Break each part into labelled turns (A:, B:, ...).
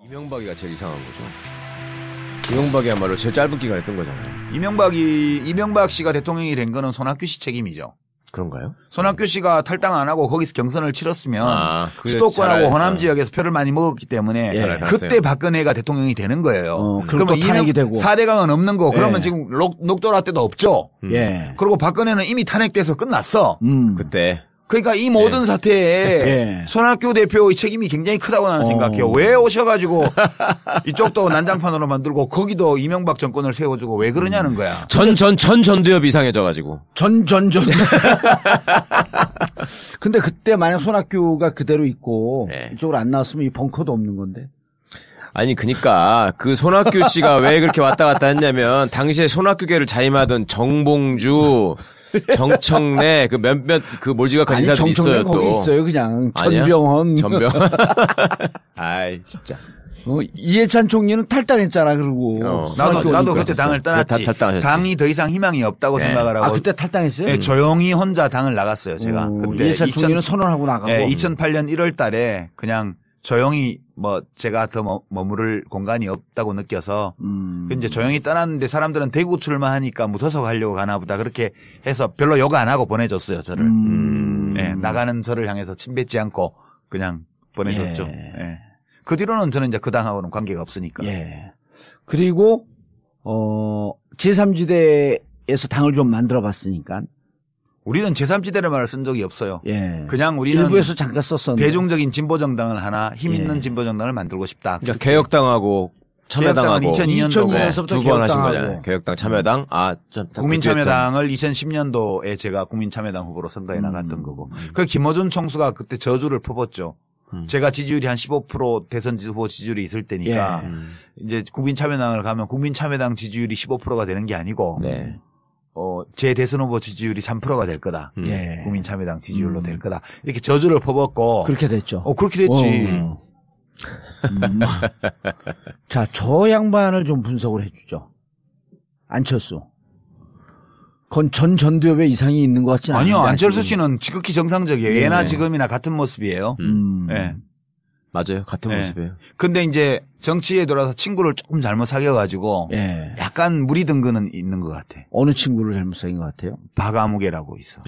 A: 이명박이가 제일 이상한 거죠. 이명박이야말로 제일 짧은 기간 했던 거잖아요.
B: 이명박 씨가 대통령이 된 거는 손학규 씨 책임이죠.
A: 그런가요?
B: 손학규 씨가 탈당 안 하고 거기서 경선을 치렀으면 수도권하고 호남 지역에서 표를 많이 먹었기 때문에 그때 박근혜가 대통령이 되는 거예요.
C: 그러면 탄핵이 되고
B: 4대강은 없는 거. 그러면 지금 녹조라 때도 없죠. 그리고 박근혜는 이미 탄핵돼서 끝났어.
A: 그때.
B: 그러니까 이 모든 사태에 손학규 대표의 책임이 굉장히 크다고 나는 생각해요. 왜 오셔가지고 이쪽도 난장판으로 만들고 거기도 이명박 정권을 세워주고 왜 그러냐는 거야.
A: 전두엽 이상해져가지고.
C: 근데 그때 만약 손학규가 그대로 있고 이쪽으로 안 나왔으면 이 벙커도 없는 건데.
A: 아니 그니까 그 손학규 씨가 왜 그렇게 왔다 갔다 했냐면 당시에 손학규계를 자임하던 정봉주 정청래 그 몇몇 그 몰지각한 인사들이 있어요 또.
C: 거기 있어요 그냥 전병헌.
A: 아이 진짜.
C: 이해찬 총리는 탈당했잖아 그러고.
B: 나도 그때 당을 떠났지. 당이 더 이상 희망이 없다고 생각을 하고.
C: 그때 탈당했어요?
B: 네, 조용히 혼자 당을 나갔어요 제가. 그때
C: 이해찬 총리는 선언하고 나가고.
B: 2008년 1월달에 그냥 조용히 제가 더 머무를 공간이 없다고 느껴서 이제 조용히 떠났는데 사람들은 대구 출마하니까 무소속 하려고 가나 보다 그렇게 해서 별로 욕 안 하고 보내줬어요 저를. 나가는 저를 향해서 침뱉지 않고 그냥 보내줬죠. 그 뒤로는 저는 이제 그 당하고는 관계가 없으니까.
C: 그리고 제3지대에서 당을 좀 만들어 봤으니까.
B: 우리는 제3지대를 말을 쓴 적이 없어요. 그냥 우리는
C: 일부에서 잠깐 썼었는데
B: 대중적인 진보정당을 하나 힘 있는 진보정당을 만들고 싶다.
A: 그러니까 개혁당하고 참여당하고
C: 2002년서부터
A: 두 번 하신 거잖아요. 개혁당, 참여당,
B: 국민참여당을 2010년도에 제가 국민참여당 후보로 선거에 나갔던 거고. 그 김어준 총수가 그때 저주를 퍼붓죠. 제가 지지율이 한 15% 대선 후보 지지율이 있을 때니까 이제 국민참여당을 가면 국민참여당 지지율이 15%가 되는 게 아니고 제 대선 후보 지지율이 3%가 될 거다. 국민참여당 지지율로 될 거다. 이렇게 저주를 퍼붓고.
C: 그렇게 됐죠.
B: 그렇게 됐지.
C: 자, 저 양반을 좀 분석을 해주죠. 안철수. 그건 전두엽에 이상이 있는 것 같지는 않아요.
B: 아니요. 안철수 씨는 지극히 정상적이에요. 예나 지금이나 같은 모습이에요.
A: 맞아요. 같은 모습이에요.
B: 근데 이제 정치에 들어와서 친구를 조금 잘못 사귀어가지고 약간 물이 든 거는 있는 것 같아.
C: 어느 친구를 잘못 사귄 것 같아요?
B: 박아무개라고 있어.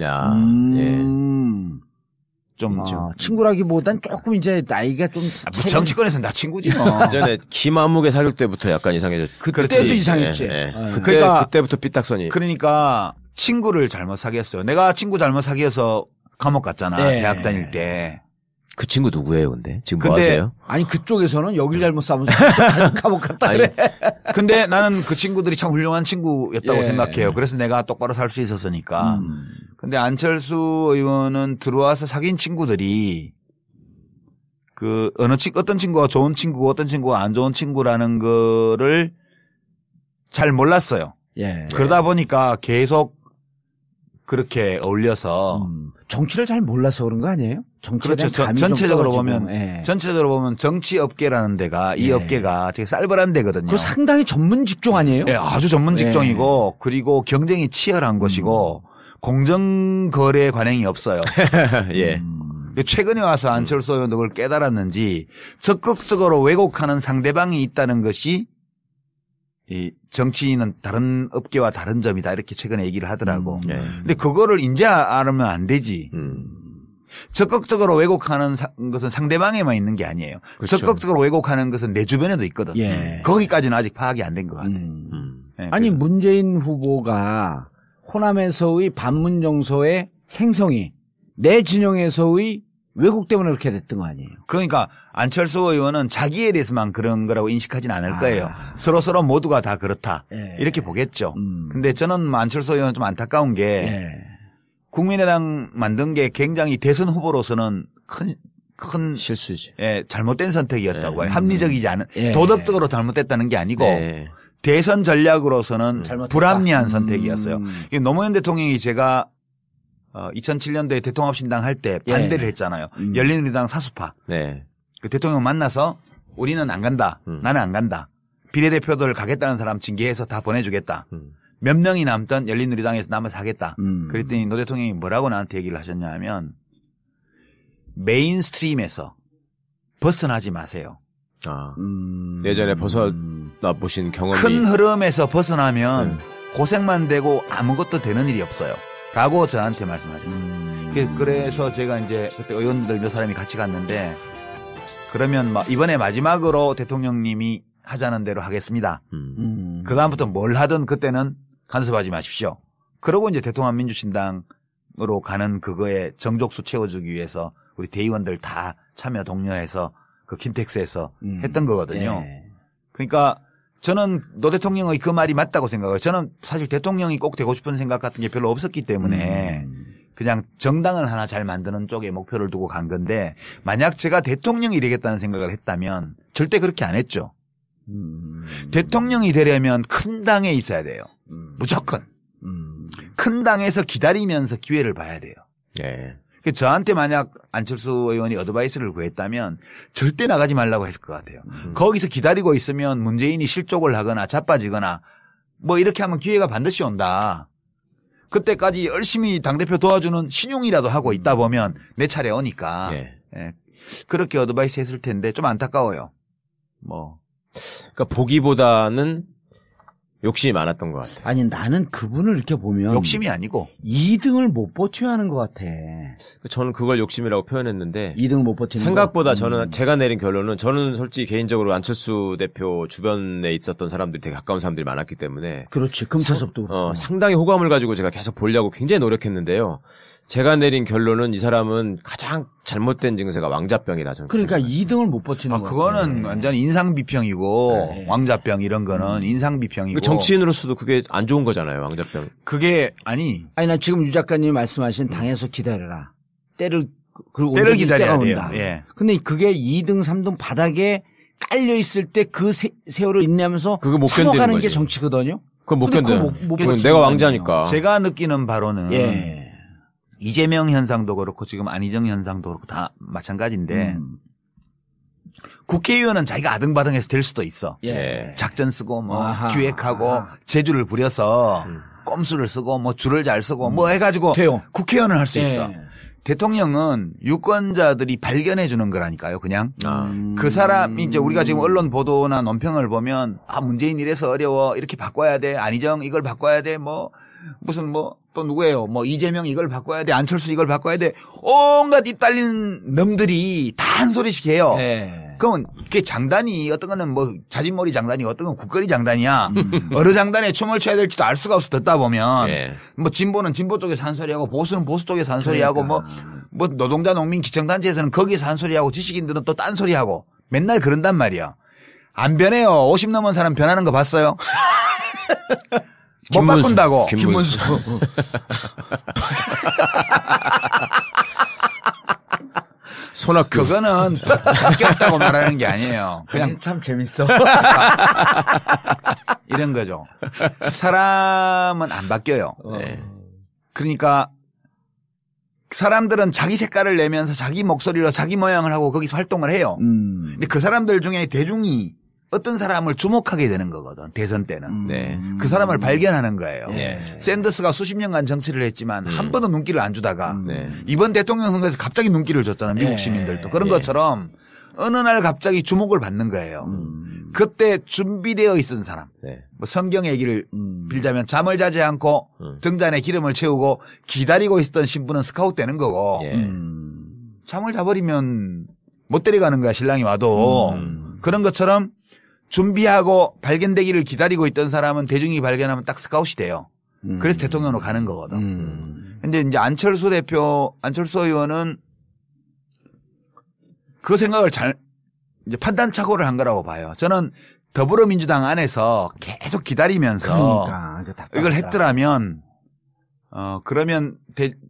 B: 좀
C: 친구라기보단 조금 이제 나이가 좀
B: 정치권에서는 나 친구지 뭐.
A: 예전에 김아무개 사귈 때부터 약간 이상해졌죠.
C: 그때도 이상했지.
A: 그때부터 삐딱선이.
B: 그러니까 친구를 잘못 사귀었어요. 내가 친구 잘못 사귀어서 감옥 갔잖아. 대학 다닐 때.
A: 그 친구 누구예요, 근데? 지금 뭐 하세요?
C: 아니, 그쪽에서는 여길 잘못 싸면서 감옥 갔다 그래.
B: 근데 나는 그 친구들이 참 훌륭한 친구였다고 생각해요. 그래서 내가 똑바로 살 수 있었으니까. 근데 안철수 의원은 들어와서 사귄 친구들이 어떤 친구가 좋은 친구고 어떤 친구가 안 좋은 친구라는 거를 잘 몰랐어요. 그러다 보니까 계속 그렇게 어울려서
C: 정치를 잘 몰라서 그런 거 아니에요?
B: 그렇죠. 전체적으로 보면 정치 업계라는 데가 이 업계가 되게 쌀벌한 데거든요.
C: 그 상당히 전문 직종 아니에요?
B: 아주 전문 직종이고 그리고 경쟁이 치열한 것이고 공정 거래 관행이 없어요. 최근에 와서 안철수 의원도 그걸 깨달았는지 적극적으로 왜곡하는 상대방이 있다는 것이 이 정치인은 다른 업계와 다른 점이다 이렇게 최근에 얘기를 하더라고. 근데 그거를 이제 알면 안 되지. 적극적으로 왜곡하는 것은 상대방에만 있는 게 아니에요. 그렇죠. 적극적으로 왜곡하는 것은 내 주변에도 있거든. 거기까지는 아직 파악이 안 된 것 같아.
C: 아니 문재인 후보가 호남에서의 반문 정서의 생성이 내 진영에서의 왜곡 때문에 그렇게 됐던 거 아니에요?
B: 그러니까 안철수 의원은 자기에 대해서만 그런 거라고 인식하지는 않을 거예요. 서로 모두가 다 그렇다. 이렇게 보겠죠. 근데 저는 안철수 의원은 좀 안타까운 게 국민의당 만든 게 굉장히 대선 후보로서는 큰
A: 실수지.
B: 잘못된 선택이었다고 해요. 합리적이지 않은 도덕적으로 잘못됐다는 게 아니고 대선 전략으로서는 불합리한 선택이었어요. 노무현 대통령이 제가 2007년도에 대통합신당 할 때 반대를 했잖아요. 열린우리당 사수파. 그 대통령 만나서 우리는 안 간다. 나는 안 간다. 비례대표들 가겠다는 사람 징계해서 다 보내주겠다. 몇 명이 남던 열린우리당에서 남아서 하겠다. 그랬더니 노 대통령이 뭐라고 나한테 얘기를 하셨냐 하면 메인스트림에서 벗어나지 마세요.
A: 예전에 벗어나 보신 경험이
B: 큰 흐름에서 벗어나면 고생만 되고 아무것도 되는 일이 없어요. 라고 저한테 말씀하셨어요. 그래서 제가 이제 그때 의원들 몇 사람이 같이 갔는데 그러면 이번에 마지막으로 대통령님이 하자는 대로 하겠습니다. 그 다음부터 뭘 하든 그때는 간섭하지 마십시오. 그러고 이제 대통합 민주신당으로 가는 그거에 정족수 채워주기 위해서 우리 대의원들 다 참여 독려해서 그 킨텍스에서 했던 거거든요.
C: 예.
B: 그러니까 저는 노 대통령의 그 말이 맞다고 생각해요. 저는 사실 대통령이 꼭 되고 싶은 생각 같은 게 별로 없었기 때문에 그냥 정당을 하나 잘 만드는 쪽에 목표를 두고 간 건데 만약 제가 대통령이 되겠다는 생각을 했다면 절대 그렇게 안 했죠. 대통령이 되려면 큰 당에 있어야 돼요. 무조건. 큰 당에서 기다리면서 기회를 봐야 돼요.
A: 예.
B: 저한테 만약 안철수 의원이 어드바이스를 구했다면 절대 나가지 말라고 했을 것 같아요. 거기서 기다리고 있으면 문재인이 실족을 하거나 자빠지거나 뭐 이렇게 하면 기회가 반드시 온다. 그때까지 열심히 당대표 도와주는 신용이라도 하고 있다 보면 내 차례 오니까.
A: 예.
B: 예. 그렇게 어드바이스 했을 텐데 좀 안타까워요.
A: 그러니까 보기보다는 욕심이 많았던 것 같아요.
C: 아니 나는 그분을 이렇게 보면
B: 욕심이 아니고
C: 2등을 못 버텨야 하는 것 같아.
A: 저는 그걸 욕심이라고 표현했는데
C: 2등을 못 버티는
A: 생각보다
C: 거?
A: 저는 제가 내린 결론은 저는 솔직히 개인적으로 안철수 대표 주변에 있었던 사람들이 되게 가까운 사람들이 많았기 때문에
C: 그렇지. 금태섭도 그렇고.
A: 상당히 호감을 가지고 제가 계속 보려고 굉장히 노력했는데요. 제가 내린 결론은 이 사람은 가장 잘못된 증세가 왕자병이다. 저는
C: 그러니까 2등을 못 버티는 거.
B: 그거는 완전 인상 비평이고
C: 네.
B: 왕자병 이런 거는 인상 비평이고
A: 정치인으로서도 그게 안 좋은 거잖아요. 왕자병.
B: 그게 아니
C: 나 지금 유 작가님이 말씀하신 당에서 기다려라. 때를
B: 기다려야 돼요.
C: 온다.
B: 예.
C: 근데 그게 2등, 3등 바닥에 깔려 있을 때 그 세월을 인내하면서
A: 그거 못
C: 참아가는
A: 견디는
C: 게
A: 거지.
C: 정치거든요.
A: 그건 못
C: 근데
A: 견뎌요.
C: 그거 못
A: 그건
C: 버티는
A: 내가
C: 거
A: 왕자니까.
B: 제가 느끼는 바로는
C: 예.
B: 이재명 현상도 그렇고 지금 안희정 현상도 그렇고 다 마찬가지인데 국회의원은 자기가 아등바등해서 될 수도 있어.
C: 예.
B: 작전 쓰고 뭐
C: 아하.
B: 기획하고 재주를 부려서 꼼수를 쓰고 뭐 줄을 잘 쓰고 뭐 해가지고
C: 돼요.
B: 국회의원을 할 수
C: 예.
B: 있어. 대통령은 유권자들이 발견해 주는 거라니까요. 그냥 그 사람이 이제 우리가 지금 언론 보도나 논평을 보면 문재인 이래서 어려워 이렇게 바꿔야 돼. 안희정 이걸 바꿔야 돼. 뭐 무슨 또 누구예요? 이재명 이걸 바꿔야 돼. 안철수 이걸 바꿔야 돼. 온갖 입 달린 놈들이 다 한 소리씩 해요.
C: 예.
B: 그러면 그게 장단이 어떤 거는 자진몰이 장단이 어떤 건 국거리 장단이야. 어느 장단에 춤을 춰야 될지도 알 수가 없어 듣다 보면
A: 예.
B: 진보는 진보 쪽에서 한 소리하고 보수는 보수 쪽에서 한 소리하고 노동자 농민 기청단체에서는 거기서 한 소리하고 지식인들은 또 딴 소리하고 맨날 그런단 말이야. 안 변해요. 50 넘은 사람 변하는 거 봤어요? 못 바꾼다고.
A: 김문수. 손학규.
B: 그거는 바뀌었다고 말하는 게 아니에요. 그냥
C: 참 재밌어.
B: 이런 거죠. 사람은 안 바뀌어요.
A: 네.
B: 그러니까 사람들은 자기 색깔을 내면서 자기 목소리로 자기 모양을 하고 거기서 활동을 해요. 근데 그 사람들 중에 대중이 어떤 사람을 주목하게 되는 거거든. 대선 때는.
A: 네.
B: 그 사람을 발견하는 거예요.
A: 네.
B: 샌더스가 수십 년간 정치를 했지만 한 번도 눈길을 안 주다가
A: 네.
B: 이번 대통령 선거에서 갑자기 눈길을 줬잖아요. 미국 시민들도. 그런 것처럼 어느 날 갑자기 주목을 받는 거예요. 그때 준비되어 있던 사람.
A: 네.
B: 성경 얘기를 빌자면 잠을 자지 않고 등잔에 기름을 채우고 기다리고 있었던 신부는 스카웃 되는 거고
A: 예.
B: 잠을 자버리면 못 데려가는 거야. 신랑이 와도. 그런 것처럼 준비하고 발견되기를 기다리고 있던 사람은 대중이 발견하면 딱 스카웃이 돼요. 그래서 대통령으로 가는 거거든. 근데 이제 안철수 의원은 그 생각을 이제 판단착오를 한 거라고 봐요. 저는 더불어민주당 안에서 계속 기다리면서
C: 그러니까,
B: 이걸 했더라면 그러면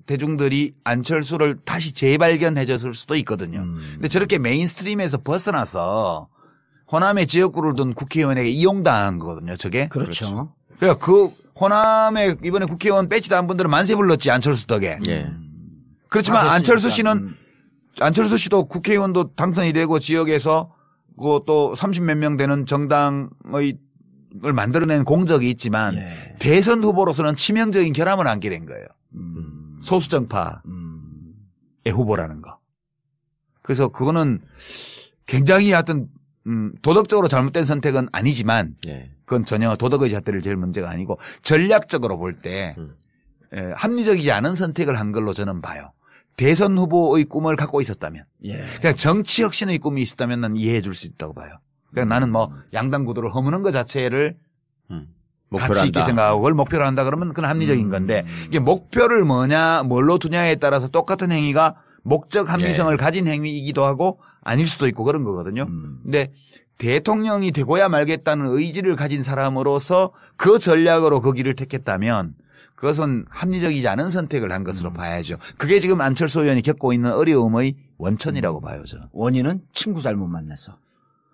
B: 대중들이 안철수를 다시 재발견해 줬을 수도 있거든요. 근데 저렇게 메인스트림에서 벗어나서 호남의 지역구를 둔 국회의원에게 이용당한 거거든요. 저게.
C: 그렇죠.
B: 그러니까 그 호남에 이번에 국회의원 배치 단 분들은 만세 불렀지. 안철수 덕에.
A: 예.
B: 그렇지만 안철수 씨는 안철수 씨도 국회의원도 당선이 되고 지역에서 또 30몇 명 되는 정당을 만들어낸 공적이 있지만 대선 후보로서는 치명적인 결함을 안게 된 거예요. 소수정파의 후보라는 거. 그래서 그거는 굉장히 하여튼 도덕적으로 잘못된 선택은 아니지만
A: 예.
B: 그건 전혀 도덕의 잣대를 제일 문제가 아니고 전략적으로 볼 때 합리적이지 않은 선택을 한 걸로 저는 봐요. 대선 후보의 꿈을 갖고 있었다면
C: 예.
B: 그냥 정치 혁신의 꿈이 있었다면 난 이해해 줄 수 있다고 봐요. 그냥 나는 뭐 양당 구도를 허무는 것 자체를 가치 있게 생각하고 그걸 목표로 한다 그러면 그건 합리적인 건데 이게 목표를 뭘로 두냐에 따라서 똑같은 행위가 목적 합리성을 가진 행위이기도 하고 아닐 수도 있고 그런 거거든요. 근데 대통령이 되고야 말겠다는 의지를 가진 사람으로서 그 전략으로 그 길을 택했다면 그것은 합리적이지 않은 선택을 한 것으로 봐야죠. 그게 지금 안철수 의원이 겪고 있는 어려움의 원천이라고 봐요, 저는.
C: 원인은 친구 잘못 만나서.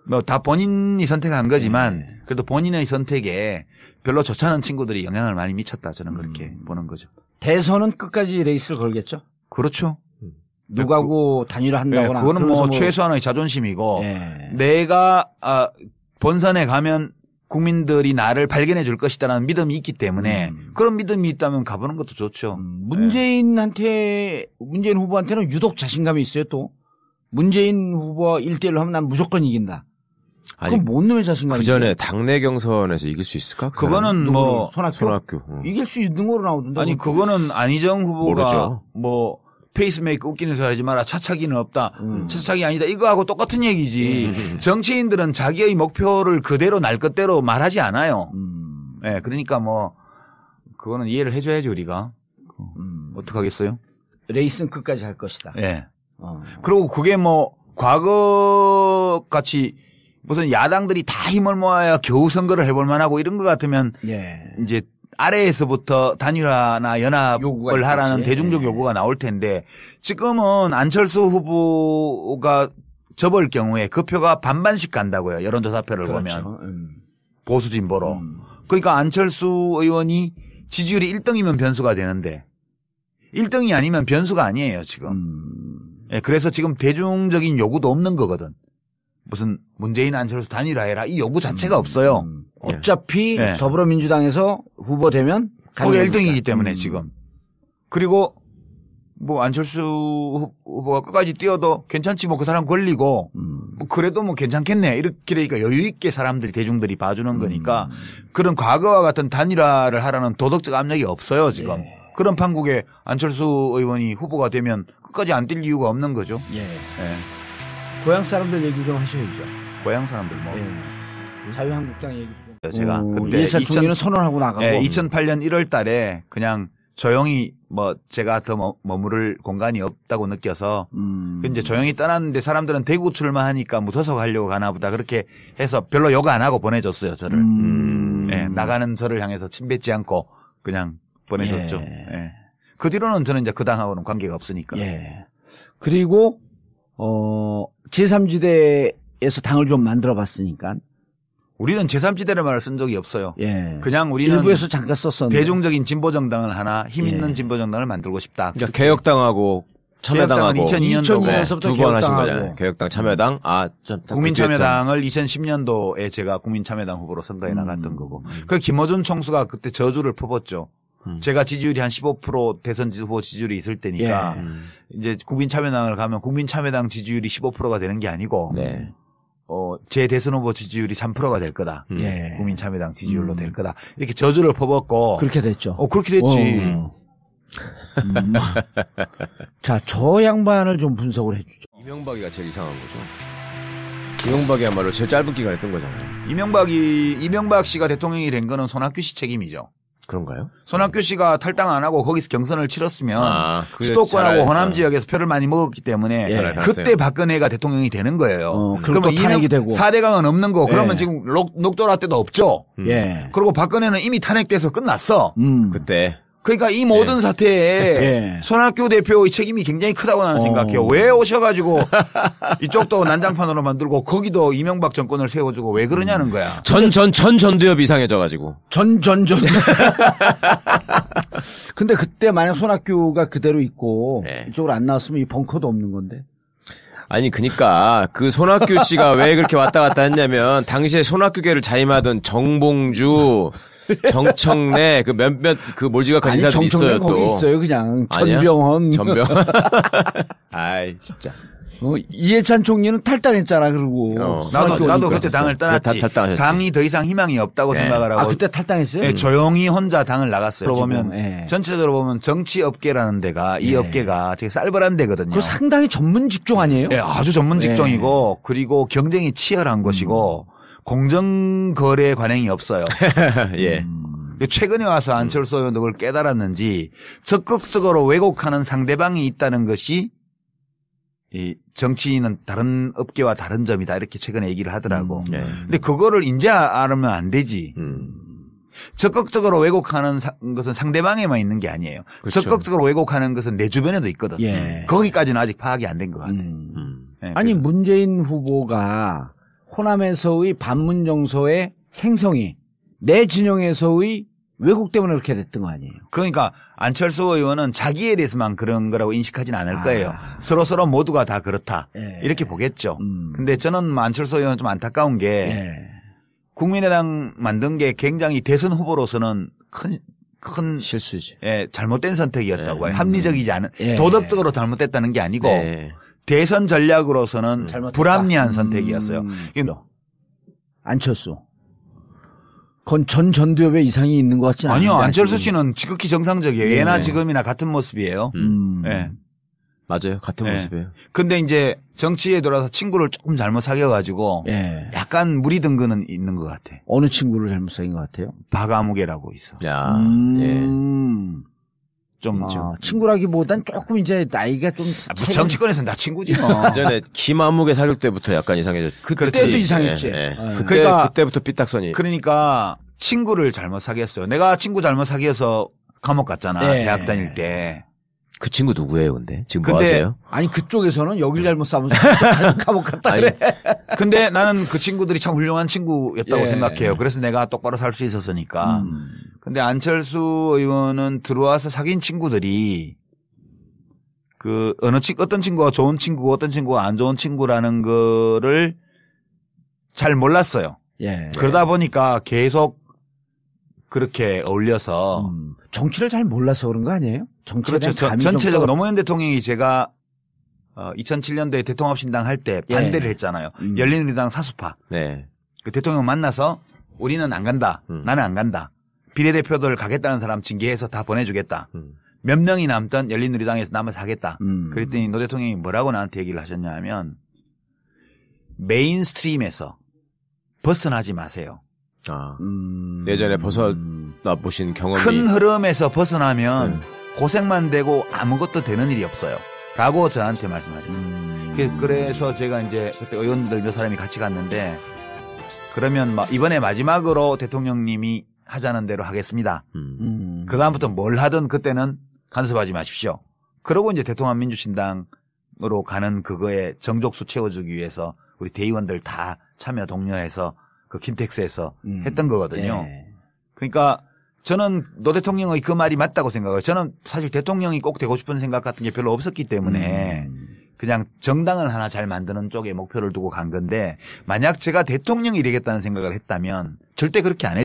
B: 뭐 다 본인이 선택한 거지만 그래도 본인의 선택에 별로 좋지 않은 친구들이 영향을 많이 미쳤다. 저는 그렇게 보는 거죠.
C: 대선은 끝까지 레이스를 걸겠죠?
B: 그렇죠.
C: 누구하고 단일화 한다거나.
B: 그거는 뭐 최소한의 자존심이고
C: 예.
B: 내가 본선에 가면 국민들이 나를 발견해 줄 것이다라는 믿음이 있기 때문에 그런 믿음이 있다면 가보는 것도 좋죠.
C: 문재인 후보한테는 유독 자신감이 있어요 또. 문재인 후보와 1대1로 하면 난 무조건 이긴다.
A: 아니,
C: 그건 뭔 놈의 자신감이야?
A: 그 전에 당내 경선에서 이길 수 있을까?
B: 그거는 뭐
C: 손학규. 이길 수 있는 거로 나오던데.
B: 아니 그거는 안희정 후보가
A: 모르죠.
B: 뭐 페이스메이커 웃기는 소리 하지 마라. 차차기는 없다. 차차기 아니다. 이거하고 똑같은 얘기지. 정치인들은 자기의 목표를 그대로 날 것대로 말하지 않아요. 네, 그러니까 뭐 그거는 이해를 해줘야지 우리가. 어떡하겠어요?
C: 레이스는 끝까지 할 것이다.
B: 예. 네. 그리고 그게 뭐 과거 같이 무슨 야당들이 다 힘을 모아야 겨우 선거를 해볼 만하고 이런 것 같으면 이제 아래에서부터 단일화나 연합을 하라는 대중적 요구가 나올 텐데 지금은 안철수 후보가 접을 경우에 그 표가 반반씩 간다고요. 여론조사표를 보면. 보수 진보로. 그러니까 안철수 의원이 지지율이 1등이면 변수가 되는데 1등이 아니면 변수가 아니에요 지금. 예, 그래서 지금 대중적인 요구도 없는 거거든. 무슨 문재인 안철수 단일화해라 이 요구 자체가 없어요.
C: 어차피 더불어민주당에서 후보 되면
B: 거기 1등이기 때문에 지금. 그리고 뭐 안철수 후보가 끝까지 뛰어도 괜찮지 뭐 그 사람 걸리고 뭐 그래도 뭐 괜찮겠네 이렇게 되니까 여유 있게 사람들이 대중들이 봐주는 거니까 그런 과거와 같은 단일화를 하라는 도덕적 압력이 없어요 지금. 그런 판국에 안철수 의원이 후보가 되면 끝까지 안 뛸 이유가 없는 거죠.
C: 고향 사람들 얘기 좀 하셔야죠.
B: 고향 사람들 뭐.
C: 자유한국당 얘기 좀.
B: 제가 그때
C: 이해찬 총리는 선언하고 나가고.
B: 2008년 1월 달에 그냥 조용히 뭐 제가 더 머무를 공간이 없다고 느껴서 이제 조용히 떠났는데 사람들은 대구 출마하니까 무서서 가려고 가나 보다 그렇게 해서 별로 욕 안 하고 보내줬어요 저를. 나가는 저를 향해서 침 뱉지 않고 그냥 보내줬죠. 그 뒤로는 저는 이제 그 당하고는 관계가 없으니까.
C: 그리고 제3지대에서 당을 좀 만들어 봤으니까.
B: 우리는 제3지대를 말을 쓴 적이 없어요. 그냥 우리는
C: 일부에서 잠깐 썼었는데.
B: 대중적인 진보정당을 하나 힘 있는 진보정당을 만들고 싶다.
A: 그러니까 개혁당하고 참여당하고
C: 2002년도부터
A: 두 번 하신 거잖아요. 개혁당 참여당.
B: 국민참여당을 2010년도에 제가 국민참여당 후보로 선거에 나갔던 거고. 그 김어준 총수가 그때 저주를 퍼붓죠. 제가 지지율이 한 15% 대선 후보 지지율이 있을 때니까 이제 국민참여당을 가면 국민참여당 지지율이 15%가 되는 게 아니고 제 대선 후보 지지율이 3%가 될 거다. 국민참여당 지지율로 될 거다. 이렇게 저주를 퍼붓고
C: 그렇게 됐죠.
B: 그렇게 됐지.
C: 자, 저 양반을 좀 분석을 해주죠.
A: 이명박이가 제일 이상한 거죠. 이명박이야말로 제일 짧은 기간 했던 거잖아요.
B: 이명박 씨가 대통령이 된 거는 손학규 씨 책임이죠.
A: 그런가요?
B: 손학규 씨가 탈당 안 하고 거기서 경선을 치렀으면 수도권하고 호남 지역에서 표를 많이 먹었기 때문에 그때 박근혜가 대통령이 되는 거예요. 그러면
C: 탄핵이 되고
B: 4대강은 없는 거. 그러면 지금 녹조라 때도 없죠. 그리고 박근혜는 이미 탄핵돼서 끝났어.
A: 그때.
B: 그러니까 이 모든 사태에 손학규 대표의 책임이 굉장히 크다고 나는 생각해요. 왜 오셔가지고 이쪽도 난장판으로 만들고 거기도 이명박 정권을 세워주고 왜 그러냐는 거야.
A: 전두엽 이상해져가지고.
C: 전. 근데 그때 만약 손학규가 그대로 있고 이쪽으로 안 나왔으면 이 벙커도 없는 건데.
A: 아니 그니까 그 손학규 씨가 왜 그렇게 왔다 갔다 했냐면 당시에 손학규계를 자임하던 정봉주 정청래 그 몇몇 그 몰지각한
C: 아니
A: 인사들이
C: 정청래
A: 있어요
C: 거기
A: 또.
C: 있어요 그냥
A: 아니야?
C: 전병헌.
A: 전병. 아이 진짜.
C: 이해찬 총리는 탈당했잖아 그러고.
B: 나도 그때 당을 떠났지.
A: 탈당하셨지.
B: 당이 더 이상 희망이 없다고
A: 네.
B: 생각을 하고.
C: 아 그때 탈당했어요?
B: 예, 조용히 혼자 당을 나갔어요.
C: 지금,
B: 보면
C: 예.
B: 전체적으로 보면 정치 업계라는 데가 이
C: 예.
B: 업계가 되게 쌀벌한 데거든요.
C: 그거 상당히 전문 직종 아니에요?
B: 예, 아주 전문 직종이고 그리고 경쟁이 치열한 것이고 공정거래 관행이 없어요.
A: 예.
B: 최근에 와서 안철수 의원도 그걸 깨달았는지 적극적으로 왜곡하는 상대방이 있다는 것이 이 정치인은 다른 업계와 다른 점이다 이렇게 최근에 얘기를 하더라고.
A: 예.
B: 근데 그거를 이제 알면 안 되지. 적극적으로 왜곡하는 것은 상대방에만 있는 게 아니에요.
A: 그렇죠.
B: 적극적으로 왜곡하는 것은 내 주변에도 있거든.
C: 예.
B: 거기까지는 아직 파악이 안 된 것 같아. 예,
C: 아니
B: 그래서.
C: 문재인 후보가 호남에서의 반문 정서의 생성이 내 진영에서의 왜곡 때문에 그렇게 됐던 거 아니에요?
B: 그러니까 안철수 의원은 자기에 대해서만 그런 거라고 인식하진 않을 거예요. 서로 모두가 다 그렇다.
C: 예.
B: 이렇게 보겠죠. 근데 저는 안철수 의원은 좀 안타까운 게
C: 예.
B: 국민의당 만든 게 굉장히 대선 후보로서는 큰
A: 실수지.
B: 예, 잘못된 선택이었다고
A: 예.
B: 봐요. 합리적이지 않은
C: 예.
B: 도덕적으로 잘못됐다는 게 아니고
A: 네.
B: 대선 전략으로서는
C: 잘못됐다.
B: 불합리한 선택이었어요.
C: 안철수. 그건 전 전두엽에 이상이 있는 것 같지 않아요?
B: 아니요, 안철수 씨는 지극히 정상적이에요.
C: 예.
B: 예나 지금이나 같은 모습이에요. 예.
A: 맞아요. 같은
B: 예.
A: 모습이에요.
B: 근데 이제 정치에 돌아서 친구를 조금 잘못 사귀어가지고
C: 예.
B: 약간 무리 든 거는 있는 것 같아.
C: 어느 친구를 잘못 사귄 것 같아요?
B: 박아무개라고 있어.
A: 야,
B: 좀
C: 친구라기보단 조금 이제 나이가 좀
B: 뭐 정치권에서는 다 친구지 뭐.
A: 예. 전에 김아무개 사귈 때부터 약간 이상해졌.
C: 그때도 이상했지.
A: 예.
C: 예.
A: 그때부터 삐딱선이.
B: 그러니까 친구를 잘못 사귀었어요. 내가 친구 잘못 사귀어서 감옥 갔잖아.
C: 예.
B: 대학 다닐 때.
A: 그 친구 누구예요, 근데? 지금 뭐
B: 근데
A: 하세요?
C: 아니 그쪽에서는 여길 잘못 싸면서 감옥 갔다
A: 아니,
C: 그래.
B: 근데 나는 그 친구들이 참 훌륭한 친구였다고
C: 예.
B: 생각해요. 그래서 내가 똑바로 살 수 있었으니까. 근데 안철수 의원은 들어와서 사귄 친구들이 그 어떤 친구가 좋은 친구고 어떤 친구가 안 좋은 친구라는 거를 잘 몰랐어요.
C: 예.
B: 그러다 보니까 계속 그렇게 어울려서
C: 정치를 잘 몰라서 그런 거 아니에요? 정치에
B: 그렇죠.
C: 대한 감이
B: 전체적으로
C: 좀
B: 노무현 대통령이 제가 2007년도에 대통합신당 할 때
C: 예.
B: 반대를 했잖아요. 열린우리당 사수파.
A: 네.
B: 그 대통령 만나서 우리는 안 간다. 나는 안 간다. 비례대표들 가겠다는 사람 징계해서 다 보내주겠다. 몇 명이 남던 열린우리당에서 남아서 하겠다. 그랬더니 노 대통령이 뭐라고 나한테 얘기를 하셨냐 하면 메인스트림에서 벗어나지 마세요.
A: 아. 예전에 벗어나 보신 경험이.
B: 큰 흐름에서 벗어나면 고생만 되고 아무것도 되는 일이 없어요. 라고 저한테 말씀하셨어요. 그래서 제가 이제 그때 의원들 몇 사람이 같이 갔는데 그러면 막 이번에 마지막으로 대통령님이 하자는 대로 하겠습니다. 그다음부터 뭘 하든 그때는 간섭하지 마십시오. 그러고 이제 대통합민주신당으로 가는 그거에 정족수 채워주기 위해서 우리 대의원들 다 참여 독려해서 그 킨텍스에서 했던 거거든요.
C: 예.
B: 그러니까 저는 노 대통령의 그 말이 맞다고 생각해요. 저는 사실 대통령이 꼭 되고 싶은 생각 같은 게 별로 없었기 때문에 그냥 정당을 하나 잘 만드는 쪽에 목표를 두고 간 건데 만약 제가 대통령이 되겠다는 생각을 했다면 절대 그렇게 안 했어요.